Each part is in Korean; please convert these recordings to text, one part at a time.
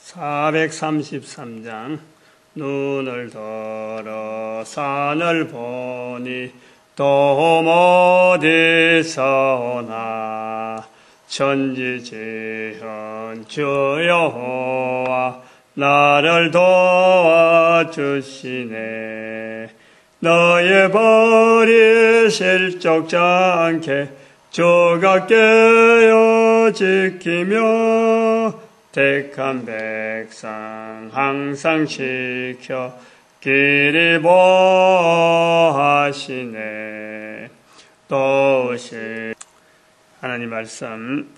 433장 눈을 들어 산을 보니 또 어디서 오나 천지지은 주 여호와 나를 도와주시네. 너의 벌이 적지 않게 주가 깨어 지키며 택한 백성 항상 지켜 길이 보하시네. 또 하나님 말씀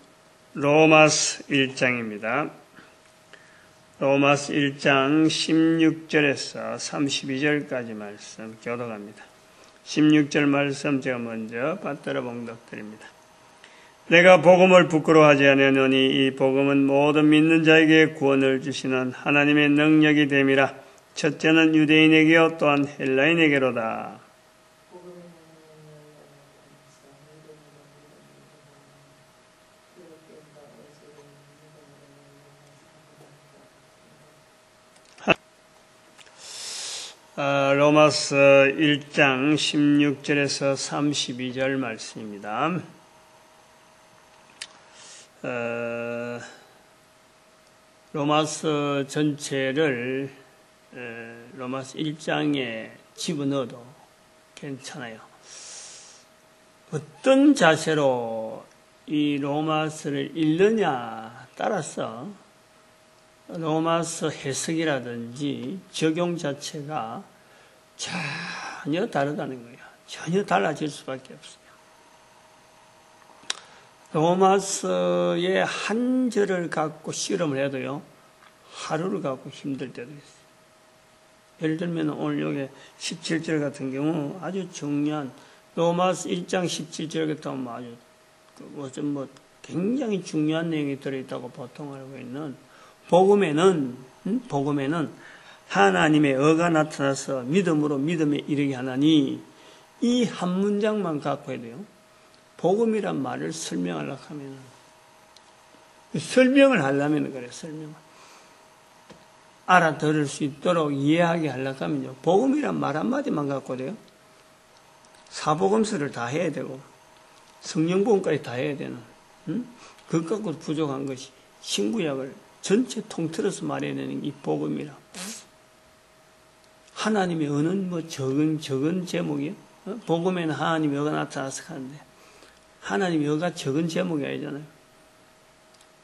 로마서 1장입니다. 로마서 1장 16절에서 32절까지 말씀 교독합니다. 16절 말씀 제가 먼저 받들어 봉독드립니다. 내가 복음을 부끄러워하지 아니하노니 이 복음은 모든 믿는 자에게 구원을 주시는 하나님의 능력이 됨이라. 첫째는 유대인에게요 또한 헬라인에게로다. 로마서 1장 16절에서 32절 말씀입니다. 로마서 전체를 로마서 1장에 집어넣어도 괜찮아요. 어떤 자세로 이 로마서를 읽느냐 따라서 로마서 해석이라든지 적용 자체가 전혀 다르다는 거예요. 전혀 달라질 수밖에 없어요. 로마서의 한 절을 갖고 실험을 해도요, 하루를 갖고 힘들 때도 있어요. 예를 들면 오늘 여기 17절 같은 경우 아주 중요한 로마서 1장 17절 같은 경우 아주 굉장히 중요한 내용이 들어있다고 보통 알고 있는 복음에는 하나님의 의가 나타나서 믿음으로 믿음에 이르게 하나니 이 한 문장만 갖고 해도요. 복음이란 말을 설명을 하려면 그래, 설명을. 알아들을 수 있도록 이해하게 하려고 하면요. 복음이란 말 한마디만 갖고 돼요. 사복음서를 다 해야 되고, 성령복음까지 다 해야 되는, 그것 갖고 부족한 것이 신구약을 전체 통틀어서 말해야 되는 이 복음이라. 하나님의 의는 적은 제목이에요. 복음에는 하나님의 의가 나타나서 하는데, 하나님의 의가 적은 제목이 아니잖아요.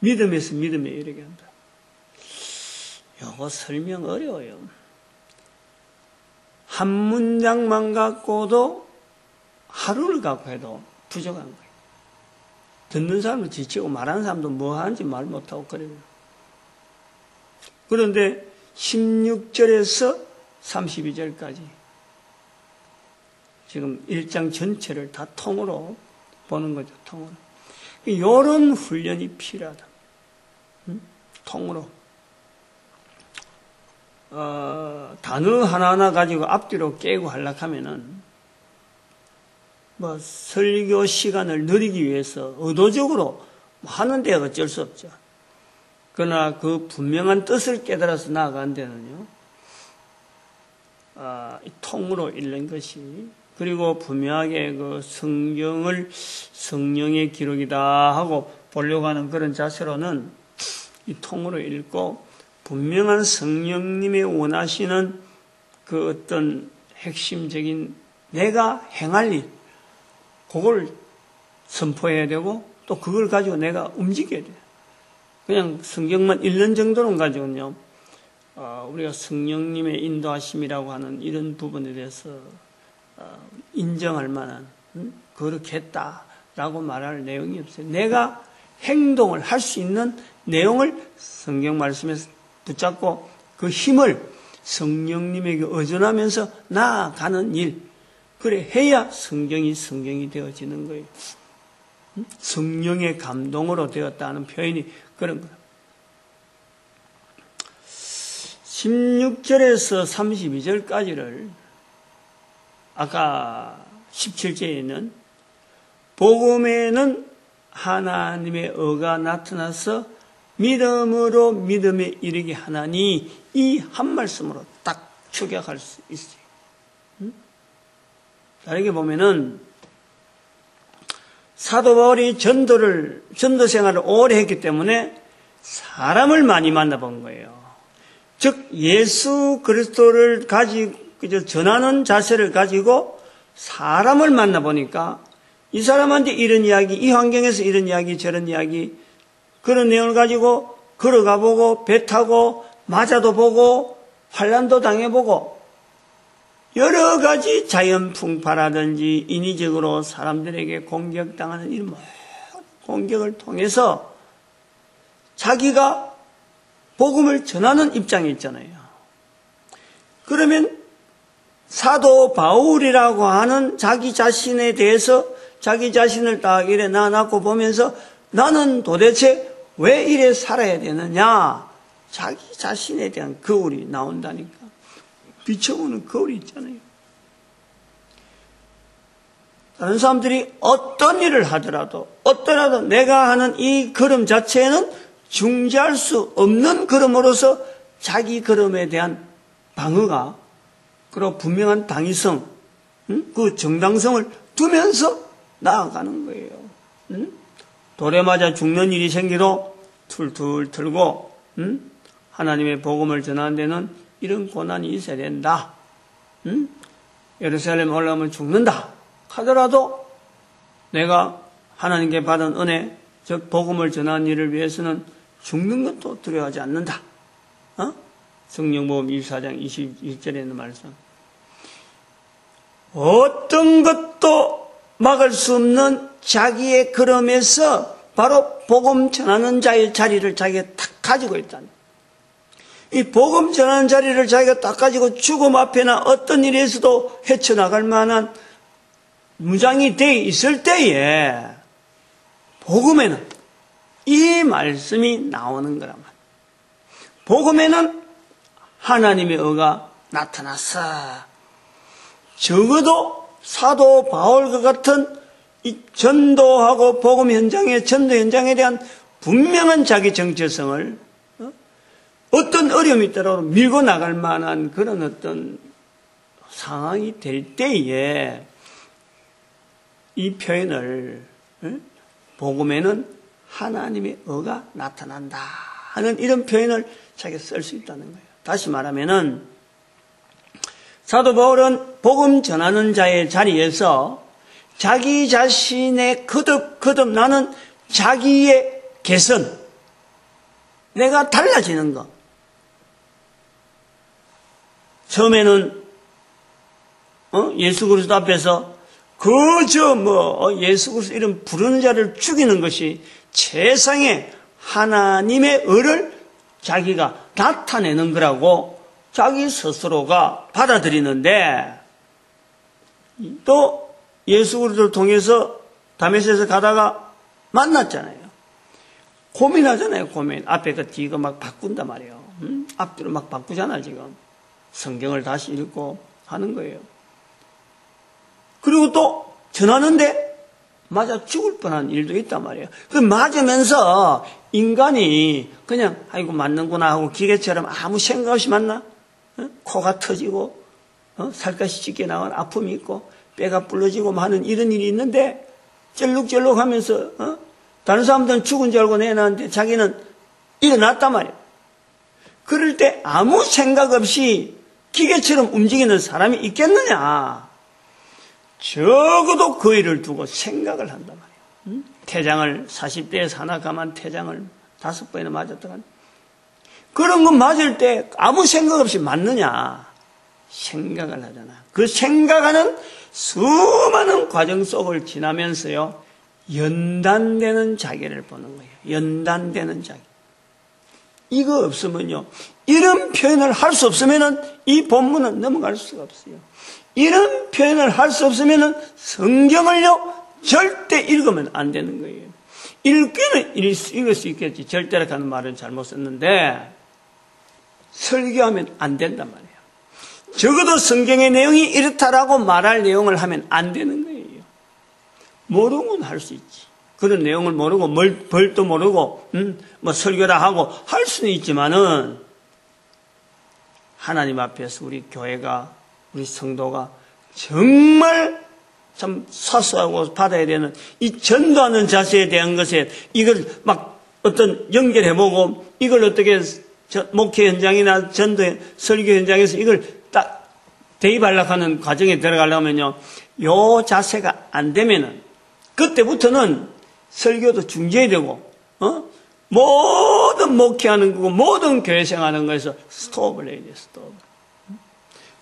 믿음에서 믿음에 이르게 한다. 이거 설명 어려워요. 한 문장만 갖고도 하루를 갖고 해도 부족한 거예요. 듣는 사람도 지치고 말하는 사람도 뭐 하는지 말 못하고 그래요. 그런데 16절에서 32절까지 지금 1장 전체를 다 통으로 보는 거죠. 통으로. 이런 훈련이 필요하다. 통으로. 단어 하나하나 가지고 앞뒤로 깨고 하려고 하면은 설교 시간을 늘리기 위해서 의도적으로 하는데 어쩔 수 없죠. 그러나 그 분명한 뜻을 깨달아서 나아가는 데는요, 통으로 읽는 것이, 그리고 분명하게 그 성령의 기록이다 하고 보려고 하는 그런 자세로는 이 통으로 읽고, 분명한 성령님의 원하시는 그 어떤 핵심적인 내가 행할 일, 그걸 선포해야 되고, 또 그걸 가지고 내가 움직여야 돼요. 그냥 성경만 읽는 정도는 가지고는요, 우리가 성령님의 인도하심이라고 하는 이런 부분에 대해서 인정할 만한, 그렇게 했다라고 말할 내용이 없어요. 내가 행동을 할 수 있는 내용을 성경 말씀에서 붙잡고 그 힘을 성령님에게 의존하면서 나아가는 일, 그래 해야 성경이 되어지는 거예요. 성령의 감동으로 되었다는 표현이 그런 거예요. 16절에서 32절까지를 아까 17절에는 복음에는 하나님의 의가 나타나서 믿음으로 믿음에 이르게 하나니 이 한 말씀으로 딱 축약할 수 있어요. 다르게 보면은 사도 바울이 전도 생활을 오래 했기 때문에 사람을 많이 만나본 거예요. 즉 예수 그리스도를 가지고 전하는 자세를 가지고 사람을 만나보니까 이 사람한테 이런 이야기, 이 환경에서 이런 이야기, 저런 이야기, 그런 내용을 가지고 걸어가 보고 배 타고 맞아도 보고 환난도 당해보고 여러 가지 자연 풍파라든지 인위적으로 사람들에게 공격당하는 이런 모든 공격을 통해서 자기가 복음을 전하는 입장에 있잖아요. 그러면 사도 바울이라고 하는 자기 자신에 대해서 자기 자신을 딱 이래 놔놓고 보면서 나는 도대체 왜 이래 살아야 되느냐? 자기 자신에 대한 거울이 나온다니까. 비춰보는 거울이 있잖아요. 다른 사람들이 어떤 일을 하더라도 내가 하는 이 걸음 자체는 중지할 수 없는 걸음으로서 자기 걸음에 대한 방어가 그리고 분명한 당위성, 그 정당성을 두면서 나아가는 거예요. 돌에 맞아 죽는 일이 생기도 툴툴 털고 하나님의 복음을 전하는 데는 이런 고난이 있어야 된다. 예루살렘 올라오면 죽는다 하더라도 내가 하나님께 받은 은혜, 즉 복음을 전하는 일을 위해서는 죽는 것도 두려워하지 않는다. 성령복음 24장 21절에 있는 말씀. 어떤 것도 막을 수 없는 자기의 걸음에서 바로 복음 전하는 자의 자리를 자기가 딱 가지고 있다는. 이 복음 전하는 자리를 자기가 딱 가지고 죽음 앞에나 어떤 일에서도 헤쳐나갈 만한 무장이 되어 있을 때에 복음에는 이 말씀이 나오는 거란 말이에요. 복음에는 하나님의 의가 나타났어. 적어도 사도 바울과 같은 이 전도하고 복음 현장의 전도 현장에 대한 분명한 자기 정체성을 어떤 어려움이 있더라도 밀고 나갈 만한 그런 어떤 상황이 될 때에 이 표현을 복음에는 하나님의 의가 나타난다 하는 이런 표현을 자기가 쓸 수 있다는 거예요. 다시 말하면은 사도 바울은 복음 전하는 자의 자리에서 자기 자신의 거듭 나는 자기의 개선, 내가 달라지는 것. 처음에는 예수 그리스도 앞에서 예수 그리스도 이런 부르는 자를 죽이는 것이 세상에 하나님의 의를 자기가 나타내는 거라고 자기 스스로가 받아들이는데, 또 예수 그리스도를 통해서 다메섹에서 가다가 만났잖아요. 고민하잖아요. 고민. 앞에 그 뒤가 막 바꾼단 말이에요. 앞뒤로 막 바꾸잖아 지금. 성경을 다시 읽고 하는 거예요. 그리고 또 전하는데 맞아 죽을 뻔한 일도 있단 말이에요. 그 맞으면서 인간이 그냥 아이고 맞는구나 하고 기계처럼 아무 생각 없이 맞나? 코가 터지고 살갗이 찢겨 나간 아픔이 있고 뼈가 부러지고 하는 이런 일이 있는데 쩔룩쩔룩 하면서 다른 사람들은 죽은 줄 알고 내놨는데 자기는 일어났단 말이에요. 그럴 때 아무 생각 없이 기계처럼 움직이는 사람이 있겠느냐? 적어도 그 일을 두고 생각을 한단 말이에요. 태장을 40대에서 하나 가만 태장을 5번이나 맞았다가 그런 거 맞을 때 아무 생각 없이 맞느냐? 생각을 하잖아. 그 생각하는 수많은 과정 속을 지나면서요 연단되는 자기를 보는 거예요. 연단되는 자기. 이거 없으면요 이런 표현을 할 수 없으면은 이 본문은 넘어갈 수가 없어요. 이런 표현을 할 수 없으면은 성경을요 절대 읽으면 안 되는 거예요. 읽기는 읽을 수 있겠지. 절대로 하는 말은 잘못 썼는데 설교하면 안 된단 말이에요. 적어도 성경의 내용이 이렇다라고 말할 내용을 하면 안 되는 거예요. 모르면 할 수 있지. 그런 내용을 모르고 벌도 모르고 뭐 설교다 하고 할 수는 있지만은 하나님 앞에서 우리 교회가 우리 성도가 정말 참 사수하고 받아야 되는 이 전도하는 자세에 대한 것에 이걸 막 어떤 연결해보고 이걸 어떻게 목회 현장이나 전도 설교 현장에서 이걸 딱 대입하려고 하는 과정에 들어가려면요, 요 자세가 안 되면은 그때부터는 설교도 중지되고 모든 목회하는 거고 모든 교회 생활하는 거에서 스톱을 해야 돼요. 스톱.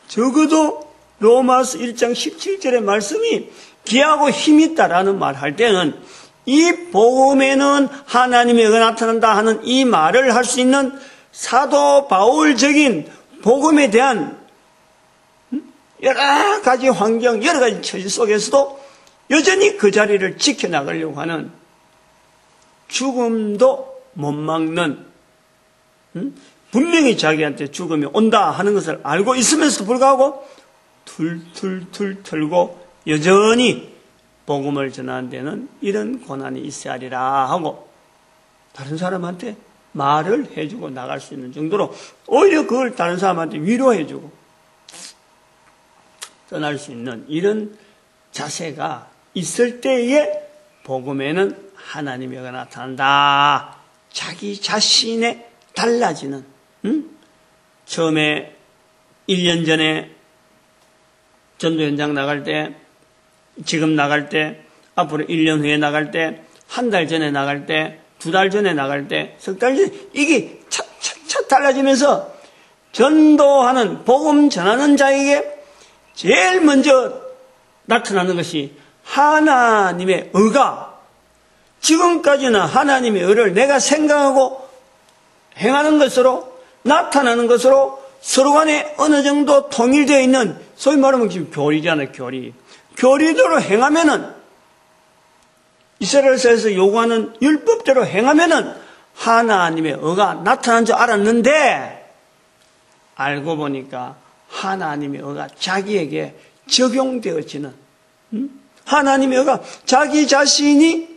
적어도 로마서 1장 17절의 말씀이 귀하고 힘있다라는 말 할 때는 이 복음에는 하나님의 은혜가 나타난다 하는 이 말을 할 수 있는 사도 바울적인 복음에 대한 여러 가지 환경, 여러 가지 처지 속에서도 여전히 그 자리를 지켜나가려고 하는 죽음도 못 막는, 분명히 자기한테 죽음이 온다 하는 것을 알고 있으면서도 불구하고 툴툴툴 털고 여전히 복음을 전하는 데는 이런 고난이 있어야 하리라 하고 다른 사람한테 말을 해주고 나갈 수 있는 정도로 오히려 그걸 다른 사람한테 위로해주고 떠날 수 있는 이런 자세가 있을 때에 복음에는 하나님의 은혜가 나타난다. 자기 자신에 달라지는, 처음에 1년 전에 전도 현장 나갈 때, 지금 나갈 때, 앞으로 1년 후에 나갈 때, 한 달 전에 나갈 때, 2달 전에 나갈 때, 석 달 전에, 이게 차차차 달라지면서 전도하는, 복음 전하는 자에게 제일 먼저 나타나는 것이 하나님의 의가, 지금까지는 하나님의 의를 내가 생각하고 행하는 것으로, 나타나는 것으로 서로 간에 어느 정도 통일되어 있는, 소위 말하면 지금 교리잖아요, 교리. 교리대로 행하면은, 이스라엘에서 요구하는 율법대로 행하면은 하나님의 의가 나타난 줄 알았는데, 알고 보니까 하나님의 의가 자기에게 적용되어지는, 하나님의 의가 자기 자신이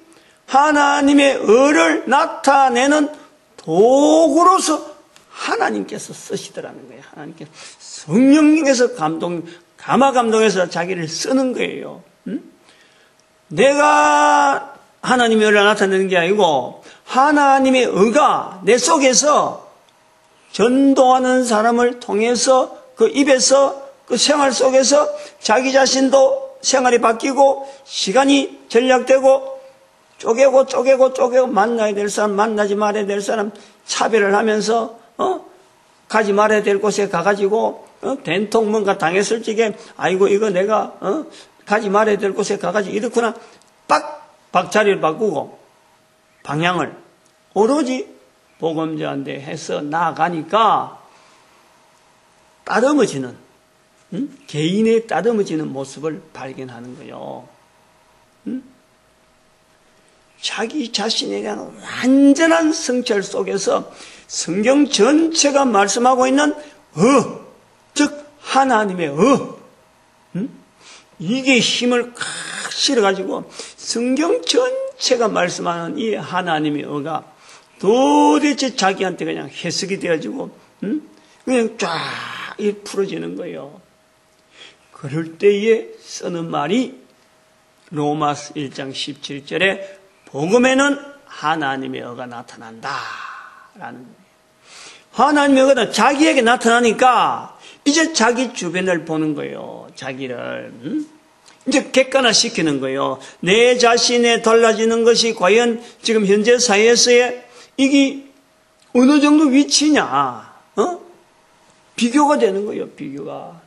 하나님의 의를 나타내는 도구로서 하나님께서 쓰시더라는 거예요. 하나님께서 성령님께서 감화 감동해서 자기를 쓰는 거예요. 내가 하나님의 의를 나타내는 게 아니고 하나님의 의가 내 속에서 전도하는 사람을 통해서 그 입에서 그 생활 속에서 자기 자신도 생활이 바뀌고 시간이 전략되고 쪼개고 만나야 될 사람 만나지 말아야 될 사람 차별을 하면서 가지 말아야 될 곳에 가가지고 된통 뭔가 당했을 적에 아이고 이거 내가 가지 말아야 될 곳에 가가지고 이렇구나 박자리를 바꾸고 방향을 오로지 복음자한테 해서 나아가니까 따듬어지는 개인의 따듬어지는 모습을 발견하는 거예요. 자기 자신에 대한 완전한 성찰 속에서 성경 전체가 말씀하고 있는 즉 하나님의 이게 힘을 칵 실어가지고 성경 전체가 말씀하는 이 하나님의 의가 도대체 자기한테 그냥 해석이 되어지고 그냥 쫙 풀어지는 거예요. 그럴 때에 쓰는 말이 로마서 1장 17절에 복음에는 하나님의 의가 나타난다 라는 거예요. 하나님의 의가 자기에게 나타나니까 이제 자기 주변을 보는 거예요. 자기를 이제 객관화시키는 거예요. 내 자신에 달라지는 것이 과연 지금 현재 사회에서의 이게 어느 정도 위치냐, 비교가 되는 거예요. 비교가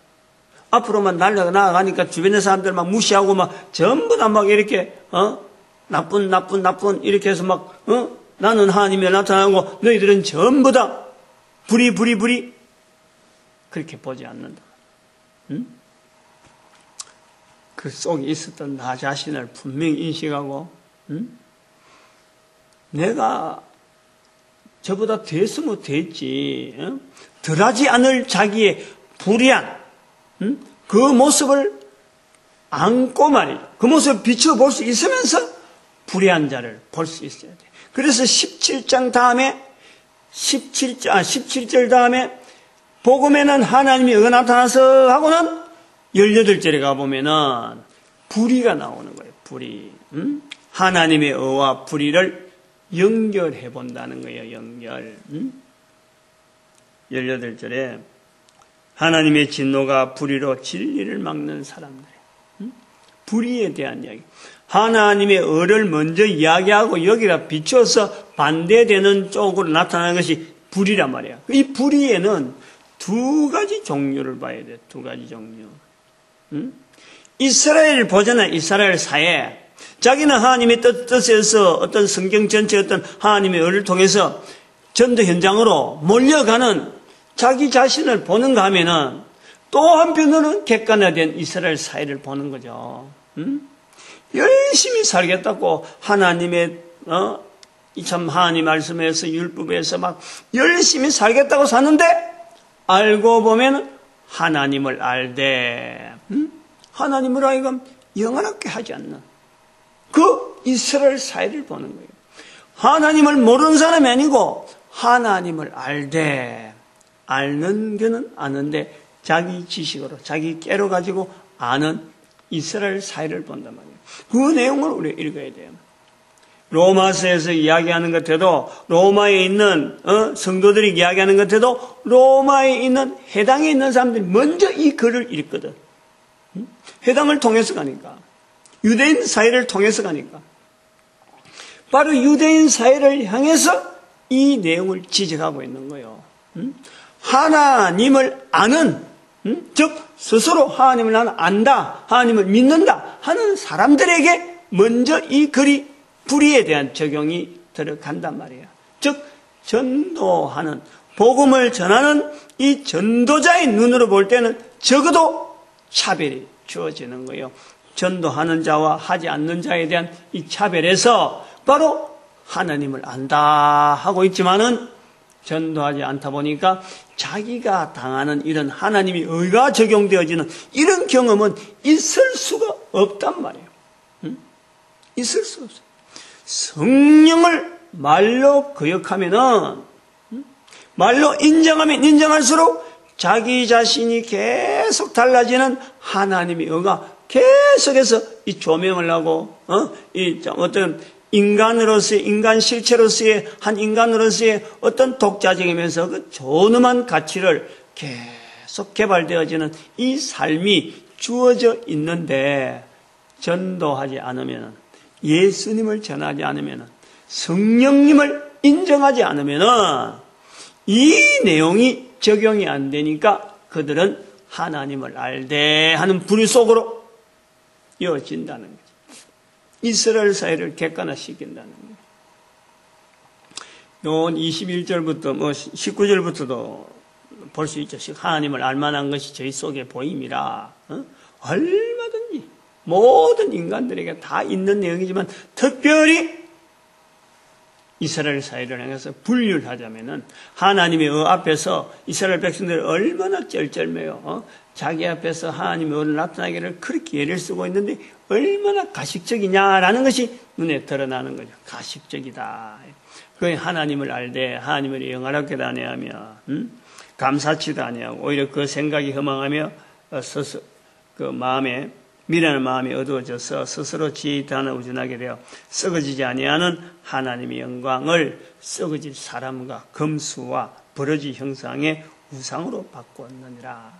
앞으로만 나아가니까 주변의 사람들 막 무시하고 막 전부 다 막 이렇게 나쁜 이렇게 해서 막 나는 하나님이 나타나고 너희들은 전부 다 부리 그렇게 보지 않는다. 그 속에 있었던 나 자신을 분명히 인식하고 내가 저보다 됐으면 됐지, 덜하지 않을 자기의 불의한 그 모습을 안고 말이죠. 그 모습을 비춰볼 수 있으면서 불의한 자를 볼 수 있어야 돼. 그래서 17장 다음에 17절 다음에 복음에는 하나님이 의가 나타나서 하고는 18절에 가보면은 불의가 나오는 거예요. 불의. 하나님의 의와 불의를 연결해 본다는 거예요. 연결. 18절에 하나님의 진노가 불의로 진리를 막는 사람들. 불의에 대한 이야기. 하나님의 의를 먼저 이야기하고 여기다 비춰서 반대되는 쪽으로 나타나는 것이 불의란 말이야. 이 불의에는 두 가지 종류를 봐야 돼. 두 가지 종류. 이스라엘 보잖아요. 이스라엘 사회. 자기는 하나님의 뜻에서 어떤 성경 전체 어떤 하나님의 의를 통해서 전도 현장으로 몰려가는 자기 자신을 보는가 하면은 또 한편으로는 객관화된 이스라엘 사회를 보는 거죠. 열심히 살겠다고 하나님의 참 하나님 말씀에서 율법에서 막 열심히 살겠다고 사는데 알고 보면 하나님을 알되 하나님을 하여금 영원하게 하지 않는 그 이스라엘 사회를 보는 거예요. 하나님을 모르는 사람이 아니고 하나님을 알되 알는 거는 아는데 자기 지식으로 자기 깨로 가지고 아는 이스라엘 사회를 본단 말이에요. 그 내용을 우리가 읽어야 돼요. 로마서에서 이야기하는 것 같아도 로마에 있는 성도들이 이야기하는 것 같아도 로마에 있는 해당에 있는 사람들이 먼저 이 글을 읽거든. 해당을 통해서 가니까 유대인 사회를 통해서 가니까 바로 유대인 사회를 향해서 이 내용을 지적하고 있는 거예요. 하나님을 아는 즉 스스로 하나님을 나는 안다, 하나님을 믿는다 하는 사람들에게 먼저 이 글이 불의에 대한 적용이 들어간단 말이에요. 즉 전도하는 복음을 전하는 이 전도자의 눈으로 볼 때는 적어도 차별이 주어지는 거예요. 전도하는 자와 하지 않는 자에 대한 이 차별에서 바로 하나님을 안다 하고 있지만은 전도하지 않다 보니까 자기가 당하는 이런 하나님의 의가 적용되어지는 이런 경험은 있을 수가 없단 말이에요. 있을 수 없어요. 성령을 말로 거역하면은 말로 인정하면 인정할수록 자기 자신이 계속 달라지는 하나님의 의가 계속해서 이 조명을 하고 이 어떤 인간으로서의 인간 실체로서의 한 인간으로서의 어떤 독자적이면서 그 존엄한 가치를 계속 개발되어지는 이 삶이 주어져 있는데 전도하지 않으면 예수님을 전하지 않으면 성령님을 인정하지 않으면 이 내용이 적용이 안 되니까 그들은 하나님을 알되 하는 불의 속으로 이어진다는 거죠. 이스라엘 사회를 객관화시킨다는 거예요. 21절부터 19절부터도 볼 수 있죠. 하나님을 알만한 것이 저희 속에 보임이라. 얼마든지 모든 인간들에게 다 있는 내용이지만 특별히 이스라엘 사회를 향해서 분류를 하자면은 하나님의 의 앞에서 이스라엘 백성들이 얼마나 쩔쩔매요. 자기 앞에서 하나님의 의를 나타나기를 그렇게 예를 쓰고 있는데 얼마나 가식적이냐라는 것이 눈에 드러나는 거죠. 가식적이다. 그 하나님을 알되 하나님을 영화롭게도 아니하며 감사치도 아니하고 오히려 그 생각이 허망하며 스스로 그 마음에 미련한 마음이 어두워져서 스스로 지혜단을 우준하게 되어 썩어지지 아니하는 하나님의 영광을 썩어질 사람과 검수와 버러지 형상의 우상으로 바꾸었느니라.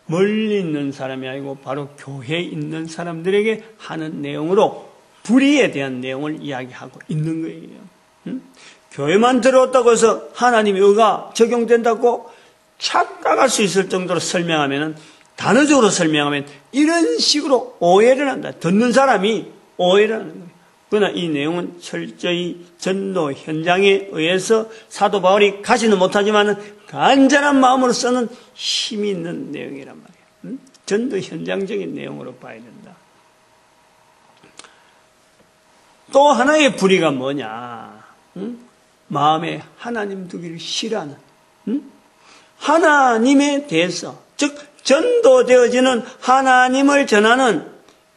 멀리 있는 사람이 아니고 바로 교회에 있는 사람들에게 하는 내용으로 불의에 대한 내용을 이야기하고 있는 거예요. 교회만 들어왔다고 해서 하나님의 의가 적용된다고 착각할 수 있을 정도로 설명하면은 단어적으로 설명하면 이런 식으로 오해를 한다. 듣는 사람이 오해를 하는 거예요. 그러나 이 내용은 철저히 전도 현장에 의해서 사도 바울이 가지는 못하지만 간절한 마음으로 쓰는 힘이 있는 내용이란 말이에요. 전도 현장적인 내용으로 봐야 된다. 또 하나의 불의가 뭐냐? 마음에 하나님 두기를 싫어하는 하나님에 대해서 즉 전도되어지는 하나님을 전하는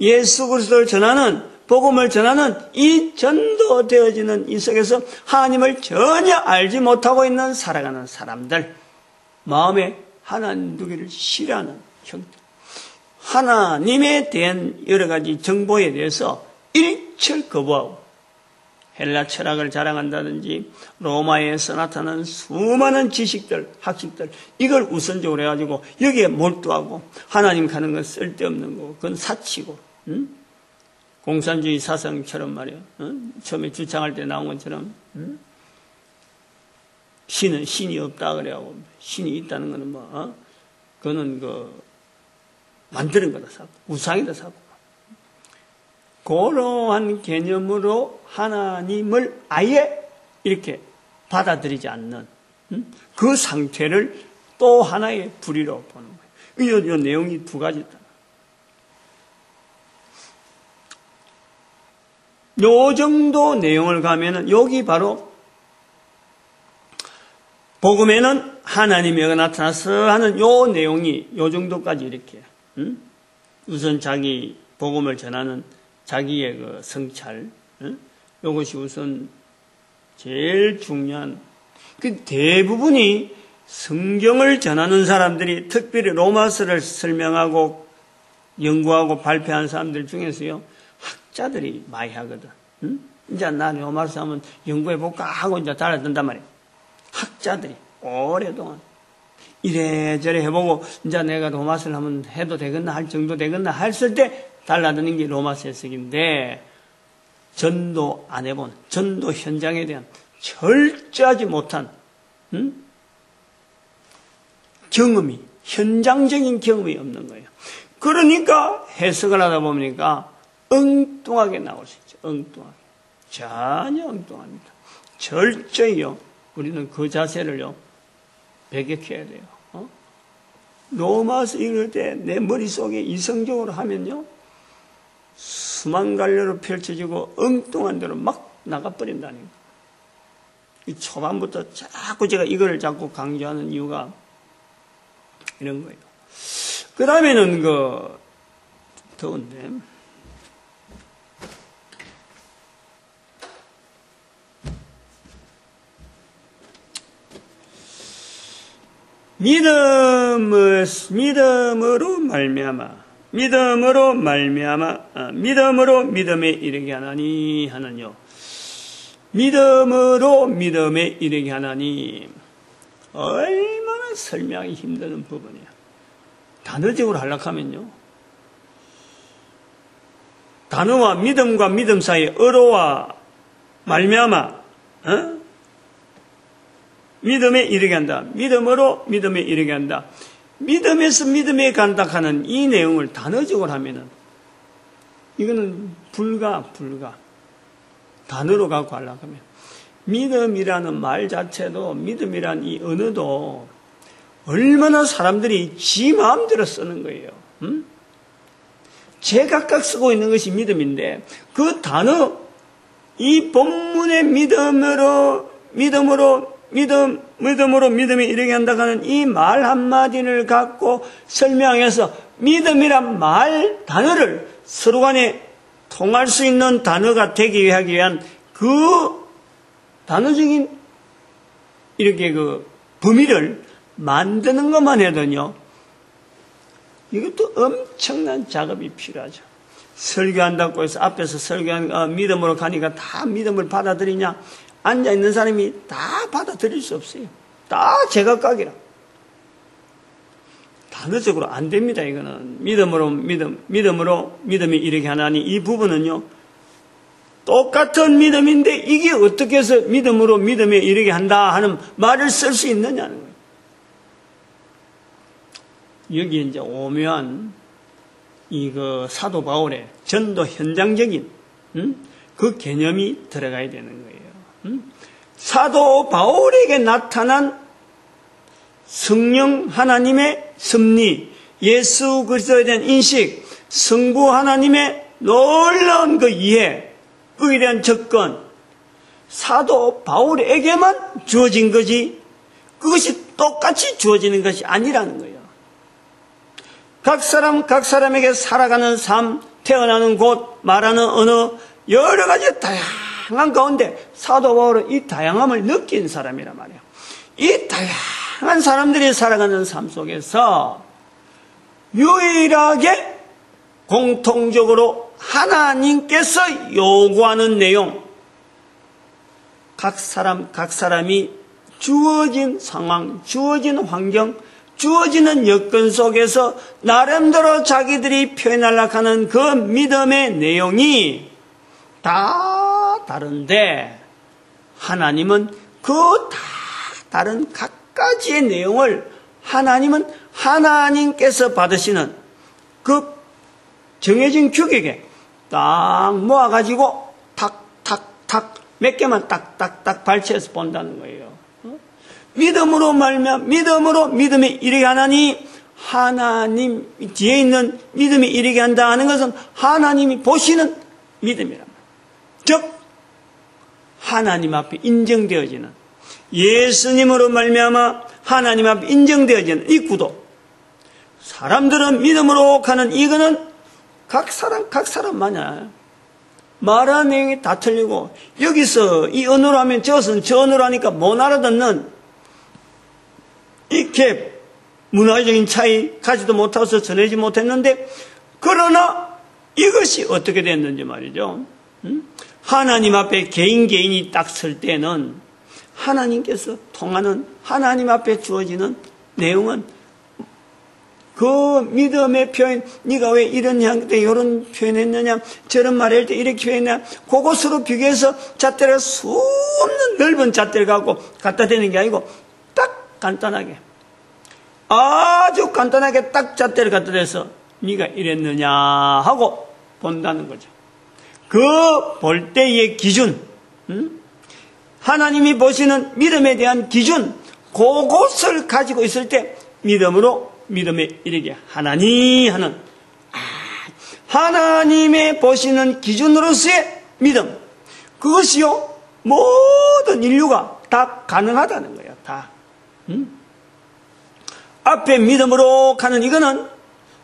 예수 그리스도를 전하는 복음을 전하는 이 전도되어지는 이 속에서 하나님을 전혀 알지 못하고 있는 살아가는 사람들, 마음에 하나님 두기를 싫어하는 형들, 하나님에 대한 여러 가지 정보에 대해서 일철 거부하고 헬라 철학을 자랑한다든지 로마에서 나타나는 수많은 지식들, 학식들, 이걸 우선적으로 해가지고 여기에 몰두하고 하나님 가는 건 쓸데없는 거고 그건 사치고, 응? 공산주의 사상처럼 말이야. 응? 처음에 주창할 때 나온 것처럼, 응? 신이 없다 그래하고 신이 있다는 거는 뭐, 그거는 만드는 거다 사고 우상이다 사고, 그러한 개념으로 하나님을 아예 이렇게 받아들이지 않는, 그 상태를 또 하나의 불의로 보는 거예요. 이 내용이 두 가지다. 요 정도 내용을 가면은 여기 바로 복음에는 하나님이 나타나서 하는 요 내용이 요 정도까지 이렇게, 우선 자기 복음을 전하는 자기의 그 성찰, 이것이 우선 제일 중요한, 그 대부분이 성경을 전하는 사람들이 특별히 로마서를 설명하고 연구하고 발표한 사람들 중에서요, 학자들이 많이 하거든. 이제 나 로마서 하면 연구해볼까 하고 이제 달아든단 말이야. 학자들이 오랫동안 이래저래 해보고 이제 내가 로마서를 하면 해도 되겠나 할 정도 되겠나 했을 때 달라드는 게 로마서 해석인데, 전도 안 해본, 전도 현장에 대한 철저하지 못한 경험이, 현장적인 경험이 없는 거예요. 그러니까 해석을 하다 보니까 엉뚱하게 나올 수 있죠. 엉뚱하게. 전혀 엉뚱합니다. 철저히요. 우리는 그 자세를요, 배격해야 돼요. 로마서 읽을 때 내 머릿속에 이성적으로 하면요, 수만 갈래로 펼쳐지고 엉뚱한 대로 막 나가버린다는 거예요. 이 초반부터 자꾸 제가 이거를 자꾸 강조하는 이유가 이런 거예요. 그 다음에는 더운데, 믿음으로 믿음에 이르게 하나니 하는요. 믿음으로 믿음에 이르게 하나니, 얼마나 설명하기 힘든 부분이야. 단어적으로 하려면요, 단어와 믿음과 믿음 사이에 어로와 말미암아, 믿음에 이르게 한다. 믿음으로 믿음에 이르게 한다. 믿음에서 믿음에 간다 하는 이 내용을 단어적으로 하면은 이거는 불가. 단어로 갖고 하려고 하면 믿음이라는 말 자체도, 믿음이라는 이 언어도 얼마나 사람들이 지 마음대로 쓰는 거예요. 제각각 쓰고 있는 것이 믿음인데, 그 단어, 이 본문의 믿음으로 믿음에 이르게 한다고 하는 이 말 한마디를 갖고 설명해서 믿음이란 말 단어를 서로 간에 통할 수 있는 단어가 되기 하기 위한 그 단어적인 이렇게 범위를 만드는 것만 해도요, 이것도 엄청난 작업이 필요하죠. 설교한다고 해서 앞에서 설교한 믿음으로 가니까 다 믿음을 받아들이냐? 앉아있는 사람이 다 받아들일 수 없어요. 다 제각각이라. 단어적으로 안 됩니다, 이거는. 믿음으로 믿음에 이르게 하나니, 이 부분은요, 똑같은 믿음인데 이게 어떻게 해서 믿음으로 믿음에 이르게 한다 하는 말을 쓸 수 있느냐는 거예요. 여기에 이제 오묘한 사도 바울의 전도 현장적인 그 개념이 들어가야 되는 거예요. 사도 바울에게 나타난 성령 하나님의 섭리, 예수 그리스도에 대한 인식, 성부 하나님의 놀라운 그 이해, 그에 대한 접근, 사도 바울에게만 주어진 것이, 그것이 똑같이 주어지는 것이 아니라는 거예요. 각 사람에게 살아가는 삶, 태어나는 곳, 말하는 언어, 여러 가지 다양한 가운데 사도 바울은 이 다양함을 느낀 사람이란 말이에요. 이 다양한 사람들이 살아가는 삶 속에서 유일하게 공통적으로 하나님께서 요구하는 내용, 각 사람이 주어진 상황, 주어진 환경, 주어지는 여건 속에서 나름대로 자기들이 표현하려고 하는 그 믿음의 내용이 다 다른데, 하나님은 그 다 다른 각가지의 내용을 하나님은 하나님께서 받으시는 그 정해진 규격에 딱 모아가지고 탁탁탁 몇 개만 딱딱딱 발췌해서 본다는 거예요. 믿음으로 믿음에 이르게 하나니, 하나님 뒤에 있는 믿음이 이르게 한다 하는 것은 하나님이 보시는 믿음이란 말이에요. 즉 하나님 앞에 인정되어지는, 예수님으로 말미암아 하나님 앞에 인정되어지는 이 구도, 사람들은 믿음으로 가는 이거는 각 사람마다 말하는 내용이 다 틀리고, 여기서 이 언어로 하면 저것은 저 언어로 하니까 못 알아듣는 이렇게 문화적인 차이 가지도 못해서 전하지 못했는데, 그러나 이것이 어떻게 됐는지 말이죠. 하나님 앞에 개인이 딱 설 때는 하나님께서 통하는, 하나님 앞에 주어지는 내용은 그 믿음의 표현, 네가 왜 이런 형태 이런 표현했느냐, 저런 말할 때 이렇게 표현했냐, 그것으로 비교해서 잣대를 수없는 넓은 잣대를 갖고 갖다 대는 게 아니고 딱 간단하게, 아주 간단하게 딱 잣대를 갖다 대서 네가 이랬느냐 하고 본다는 거죠. 그 볼 때의 기준, 하나님이 보시는 믿음에 대한 기준, 그것을 가지고 있을 때 믿음에 이르게 하나니 하는, 하나님의 보시는 기준으로서의 믿음, 그것이요 모든 인류가 다 가능하다는 거예요. 다. 앞에 믿음으로 가는 이거는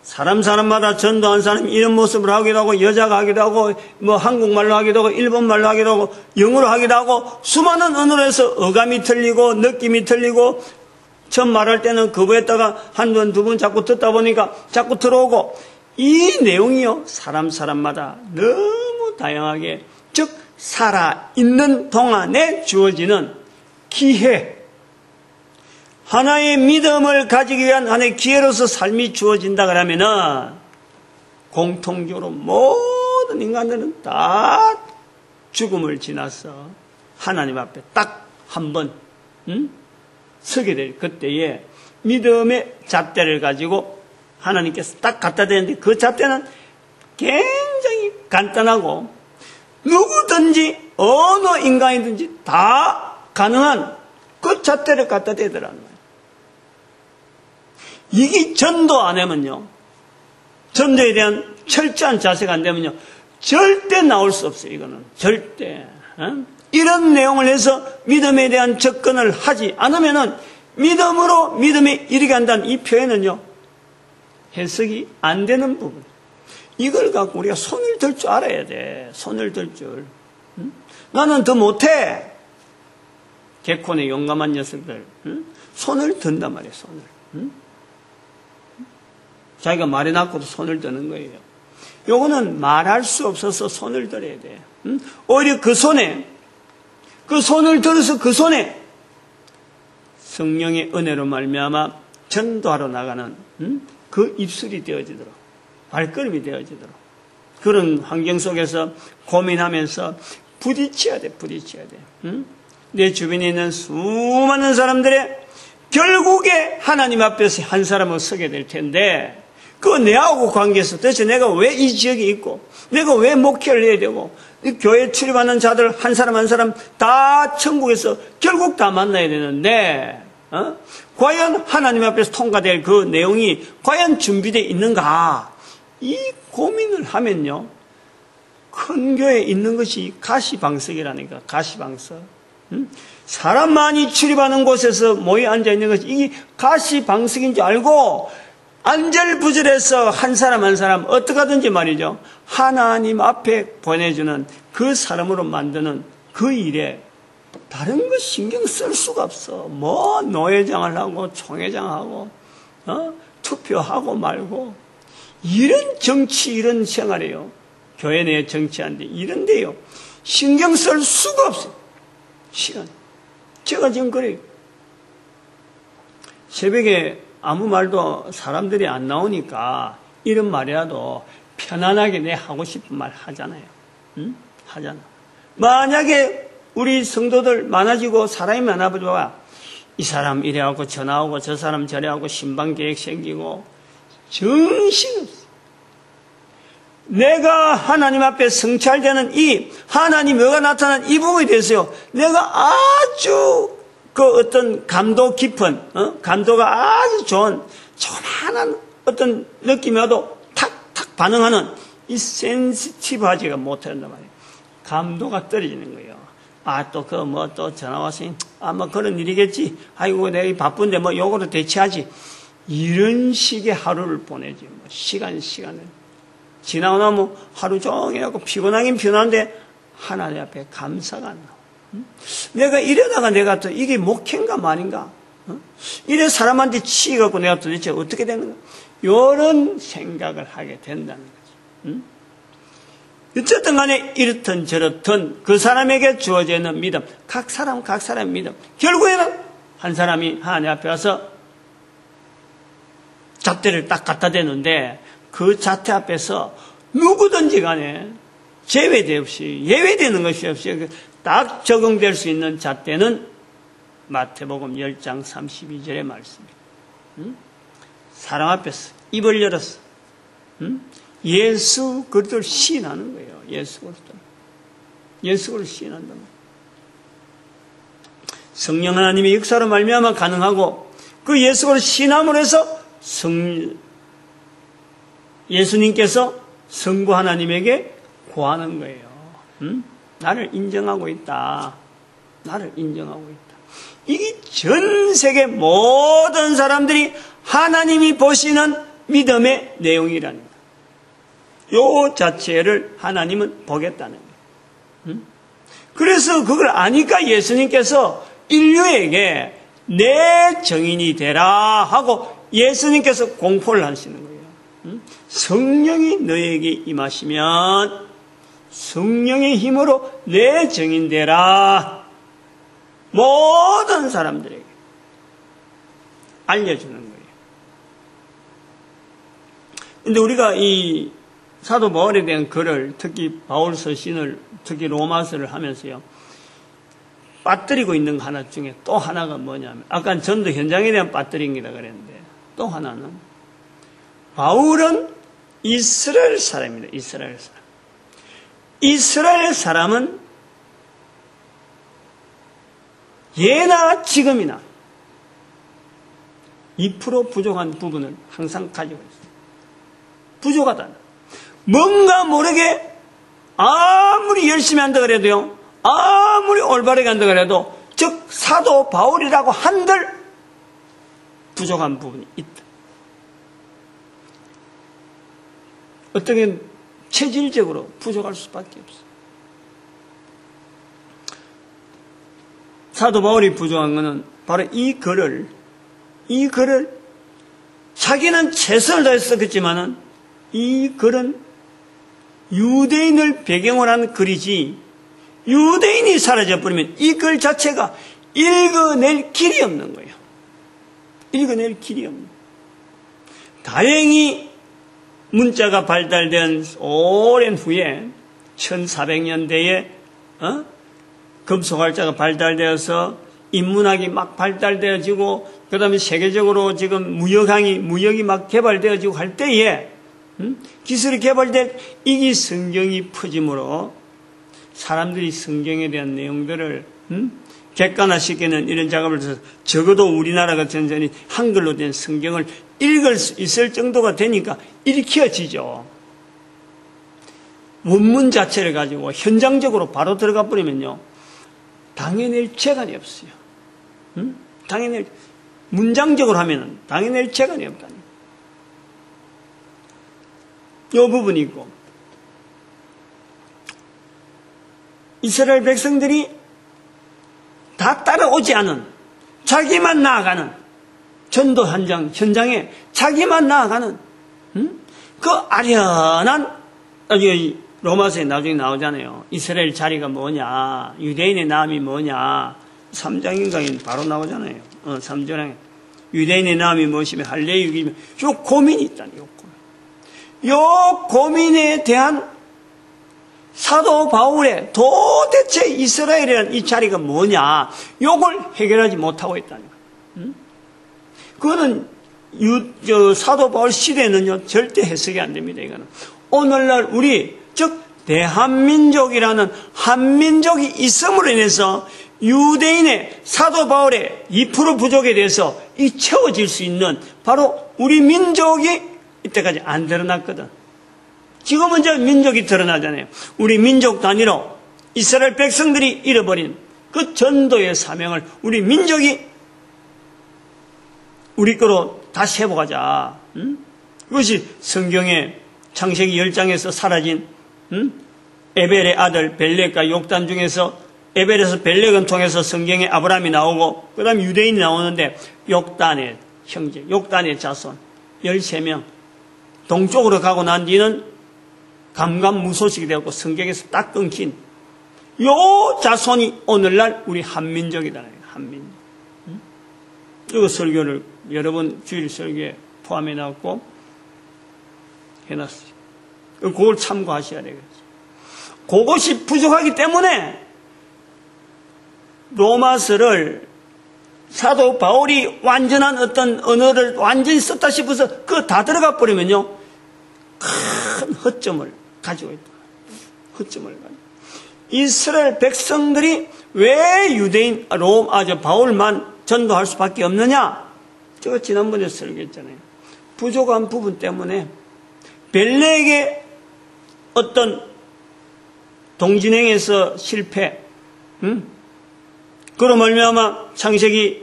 사람마다 전도한 사람이 이런 모습을 하기도 하고, 여자가 하기도 하고, 뭐 한국말로 하기도 하고, 일본말로 하기도 하고, 영어로 하기도 하고, 수많은 언어로 해서 어감이 틀리고 느낌이 틀리고, 처음 말할 때는 거부했다가 한 번, 두 번 자꾸 듣다 보니까 자꾸 들어오고, 이 내용이요 사람마다 너무 다양하게, 즉 살아있는 동안에 주어지는 기회, 하나의 믿음을 가지기 위한 하나의 기회로서 삶이 주어진다 그러면은 공통적으로 모든 인간들은 다 죽음을 지나서 하나님 앞에 딱 한 번 서게 될 그때에 믿음의 잣대를 가지고 하나님께서 딱 갖다 대는데, 그 잣대는 굉장히 간단하고 누구든지 어느 인간이든지 다 가능한 그 잣대를 갖다 대더라는 거예요. 이게 전도 안 하면요, 전도에 대한 철저한 자세가 안 되면요, 절대 나올 수 없어요. 이거는 절대. 이런 내용을 해서 믿음에 대한 접근을 하지 않으면은 믿음에 이르게 한다는 이 표현은요 해석이 안 되는 부분. 이걸 갖고 우리가 손을 들 줄 알아야 돼. 손을 들 줄. 나는 더 못해. 개콘의 용감한 녀석들 손을 든단 말이에요. 손을. 자기가 말해놨고도 손을 드는 거예요. 요거는 말할 수 없어서 손을 들어야 돼. 오히려 그 손을 들어서 그 손에 성령의 은혜로 말미암아 전도하러 나가는 그 입술이 되어지도록, 발걸음이 되어지도록, 그런 환경 속에서 고민하면서 부딪혀야 돼. 내 주변에 있는 수많은 사람들의 결국에 하나님 앞에서 한 사람은 서게 될 텐데, 그 내하고 관계에서 도대체 내가 왜 이 지역에 있고, 내가 왜 목회를 해야 되고, 이 교회 출입하는 자들 한 사람 다 천국에서 결국 다 만나야 되는데, 과연 하나님 앞에서 통과될 그 내용이 과연 준비되어 있는가, 이 고민을 하면요, 큰 교회에 있는 것이 가시방석이라니까. 가시방석. 사람 많이 출입하는 곳에서 모여 앉아 있는 것이 이게 가시방석인 줄 알고 안절부절해서 한 사람 한 사람 어떻게 하든지 말이죠. 하나님 앞에 보내주는 그 사람으로 만드는 그 일에 다른 거 신경 쓸 수가 없어. 뭐 노회장을 하고 총회장하고 투표하고 말고 이런 정치 이런 생활이에요. 교회 내에 정치하는데 이런데요. 신경 쓸 수가 없어요. 시간. 제가 지금 그래요. 새벽에 아무 말도 사람들이 안 나오니까 이런 말이라도 편안하게 내 하고 싶은 말 하잖아요. 응? 하잖아. 만약에 우리 성도들 많아지고 사람이 많아져봐. 이 사람 이래하고 전화하고 저 사람 저래하고 신방계획 생기고 정신없어. 내가 하나님 앞에 성찰되는 이 하나님 뭐가 나타난 이 부분에 대해서요. 내가 아주 그 어떤 감도 깊은 감도가 아주 좋은 조만한 어떤 느낌이라도 탁탁 반응하는 이 센시티브하지가 못한단 말이에요. 감도가 떨어지는 거예요. 아, 또 그 뭐 또 전화 와서 뭐 그런 일이겠지. 아이고 내가 바쁜데 뭐 요거로 대체하지. 이런 식의 하루를 보내지. 뭐 시간을 지나고 나면 하루 종일 하고 피곤하긴 피곤한데 하나님 앞에 감사가 안 나와. 내가 이러다가 내가 또 이게 목회인가 말인가? 이래 사람한테 치여갖고 내가 도대체 어떻게 되는가? 이런 생각을 하게 된다는 거지. 어쨌든 간에 이렇든 저렇든 그 사람에게 주어져 있는 믿음, 각 사람의 믿음. 결국에는 한 사람이 하나님 앞에 와서 잣대를 딱 갖다 대는데 그 잣대 앞에서 누구든지 간에 제외대 없이 예외되는 것이 없이 딱 적용될 수 있는 잣대는 마태복음 10장 32절의 말씀입니다. 사람 앞에서 입을 열었어. 예수 그리스도를 시인하는 거예요. 예수 그리스도를 시인한다. 성령 하나님의 역사로 말미암아 가능하고 그 예수 그리스도를 시인함으로 해서 예수님께서 성부 하나님에게 구하는 거예요. 나를 인정하고 있다. 이게 전 세계 모든 사람들이 하나님이 보시는 믿음의 내용이라는 거예요. 요 자체를 하나님은 보겠다는 거예요. 그래서 그걸 아니까 예수님께서 인류에게 내 증인이 되라 하고 예수님께서 공포를 하시는 거예요. 성령이 너에게 임하시면 성령의 힘으로 내 증인 되라. 모든 사람들에게 알려주는 거예요. 근데 우리가 이 사도 바울에 대한 글을 특히 바울 서신을 특히 로마서를 하면서요. 빠뜨리고 있는 거 하나 중에 또 하나가 뭐냐면 아까 전도 현장에 대한 빠뜨림이라 그랬는데 또 하나는 바울은 이스라엘 사람입니다. 이스라엘 사람은 예나 지금이나 2% 부족한 부분을 항상 가지고 있어요. 부족하다. 뭔가 모르게 아무리 열심히 한다 그래도요. 아무리 올바르게 한다 그래도 즉 사도 바울이라고 한들 부족한 부분이 있다. 어떻게 체질적으로 부족할 수밖에 없어. 사도 바울이 부족한 것은 바로 이 글을 자기는 최선을 다해서 썼겠지만은 이 글은 유대인을 배경으로 한 글이지 유대인이 사라져버리면 이 글 자체가 읽어낼 길이 없는 거예요. 읽어낼 길이 없는 거예요. 다행히 문자가 발달된 오랜 후에 1400년대에 금속활자가 발달되어서 인문학이 막 발달되어지고 그 다음에 세계적으로 지금 무역이 막 개발되어지고 할 때에 기술이 개발될 이게 성경이 퍼짐으로 사람들이 성경에 대한 내용들을 객관화시키는 이런 작업을 해서 적어도 우리나라 같은 전이 한글로 된 성경을 읽을 수 있을 정도가 되니까 일으켜지죠. 원문 자체를 가지고 현장적으로 바로 들어가 버리면요. 당해낼 재간이 없어요. 문장적으로 하면은 당해낼 재간이 없다니. 부분이 있고, 이스라엘 백성들이 다 따라오지 않은, 자기만 나아가는, 전도 현장에 자기만 나아가는, 그 아련한, 나중에 로마서에 나중에 나오잖아요. 이스라엘 자리가 뭐냐, 유대인의 남이 뭐냐, 3장인가 바로 나오잖아요. 3장에. 유대인의 남이 무엇이며 할례의 육이며, 요 고민이 있다니, 요 고민. 요 고민에 대한 사도 바울의 도대체 이스라엘이라는 이 자리가 뭐냐, 요걸 해결하지 못하고 있다니. 그거는 사도 바울 시대는요, 절대 해석이 안 됩니다, 이거는. 오늘날 우리, 즉, 대한민족이라는 한민족이 있음으로 인해서 유대인의 사도 바울의 2% 부족에 대해서 이 채워질 수 있는 바로 우리 민족이 이때까지 안 드러났거든. 지금은 이제 민족이 드러나잖아요. 우리 민족 단위로 이스라엘 백성들이 잃어버린 그 전도의 사명을 우리 민족이 우리 거로 다시 회복하자. 그것이 성경의 창세기 10장에서 사라진 에벨의 아들 벨렉과 욕단 중에서 에벨에서 벨렉은 통해서 성경에 아브라함이 나오고 그 다음에 유대인이 나오는데 욕단의 형제, 욕단의 자손 13명 동쪽으로 가고 난 뒤는 감감무소식이 되었고 성경에서 딱 끊긴 요 자손이 오늘날 우리 한민족이다. 한민족. 이거 설교를 여러분 주일 설교에 포함해 놨고 해놨어요. 그걸 참고하셔야 되겠죠. 그것이 부족하기 때문에 로마서를 사도 바울이 완전한 어떤 언어를 완전히 썼다 싶어서 그거 다 들어가 버리면요, 큰 허점을 가지고 있다. 허점을 가지고. 이스라엘 백성들이 왜 유대인, 바울만 전도할 수밖에 없느냐? 제가 지난번에 설교했잖아요. 부족한 부분 때문에 벨렉의 어떤 동진행에서 실패, 그로 말미암아 창세기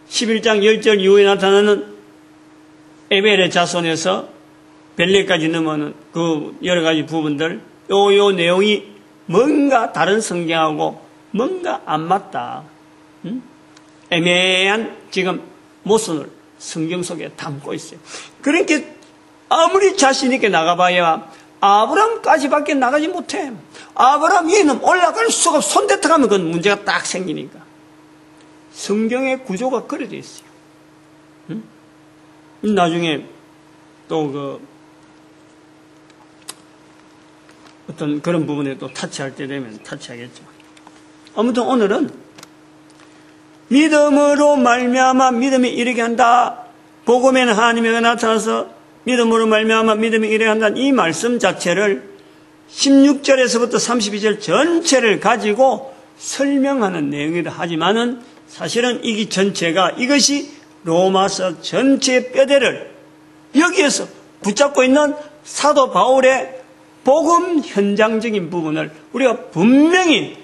11장 10절 이후에 나타나는 에벨의 자손에서 벨렉까지 넘어오는 그 여러 가지 부분들, 요 내용이 뭔가 다른 성경하고 뭔가 안 맞다. 애매한 지금 모순을 성경 속에 담고 있어요. 그러니까 아무리 자신 있게 나가봐야 아브라함까지밖에 나가지 못해. 아브라함 위에는 올라갈 수가 없어. 손대 들어가면 그건 문제가 딱 생기니까. 성경의 구조가 그래 돼 있어요. 나중에 또 어떤 그런 부분에 또 타치할 때 되면 타치하겠죠. 아무튼 오늘은 믿음으로 말미암아 믿음이 이르게 한다. 복음에는 하나님이 나타나서 믿음으로 말미암아 믿음이 이르게 한다는 이 말씀 자체를 16절에서부터 32절 전체를 가지고 설명하는 내용이라 하지만은 사실은 이 전체가 이것이 로마서 전체의 뼈대를 여기에서 붙잡고 있는 사도 바울의 복음 현장적인 부분을 우리가 분명히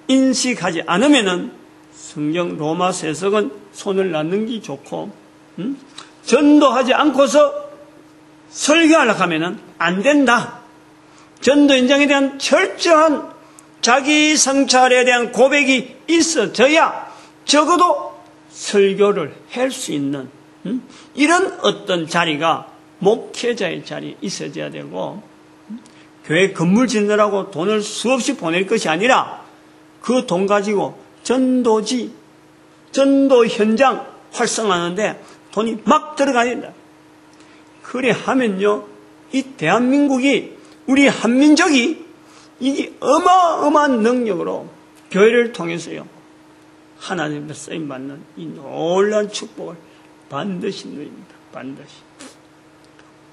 인식하지 않으면은 성경 로마서 해석은 손을 놨는 게 좋고, 전도하지 않고서 설교하려고 하면은 안 된다. 전도 현장에 대한 철저한 자기 성찰에 대한 고백이 있어져야 적어도 설교를 할 수 있는 이런 어떤 자리가 목회자의 자리에 있어져야 되고, 교회 건물 짓느라고 돈을 수없이 보낼 것이 아니라 그 돈 가지고 전도지, 전도 현장 활성화하는데 돈이 막 들어가야 된다. 그래 하면요, 이 대한민국이, 우리 한민족이 이 어마어마한 능력으로 교회를 통해서요, 하나님의 쓰임받는 이 놀라운 축복을 반드시 누립니다. 반드시.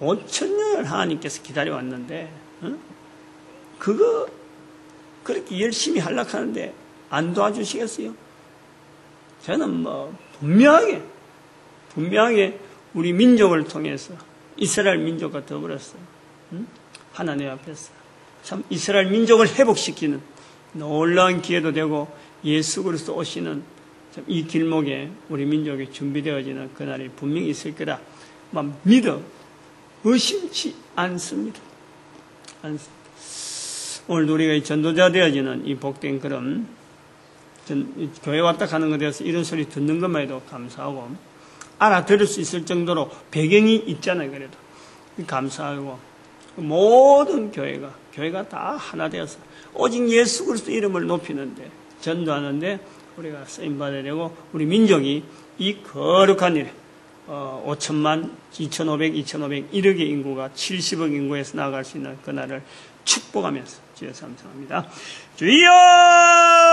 5,000년을 하나님께서 기다려왔는데, 그거 그렇게 열심히 하려고 하는데 안 도와주시겠어요? 저는 분명하게 우리 민족을 통해서 이스라엘 민족과 더불어서 하나님 앞에서 참 이스라엘 민족을 회복시키는 놀라운 기회도 되고 예수 그리스도 오시는 이 길목에 우리 민족이 준비되어지는 그날이 분명히 있을 거라 믿어 의심치 않습니다. 오늘도 우리가 이 전도자 되어지는 이 복된 그런 교회 왔다 가는 것에 대해서 이런 소리 듣는 것만 해도 감사하고 알아들을 수 있을 정도로 배경이 있잖아요. 그래도 감사하고 모든 교회가 다 하나 되어서 오직 예수 그리스도 이름을 높이는데 전도하는데 우리가 쓰임 받으려고 우리 민족이 이 거룩한 일 5천만, 2,500, 1억의 인구가 70억 인구에서 나아갈 수 있는 그날을 축복하면서 주여 삼성합니다. 주여!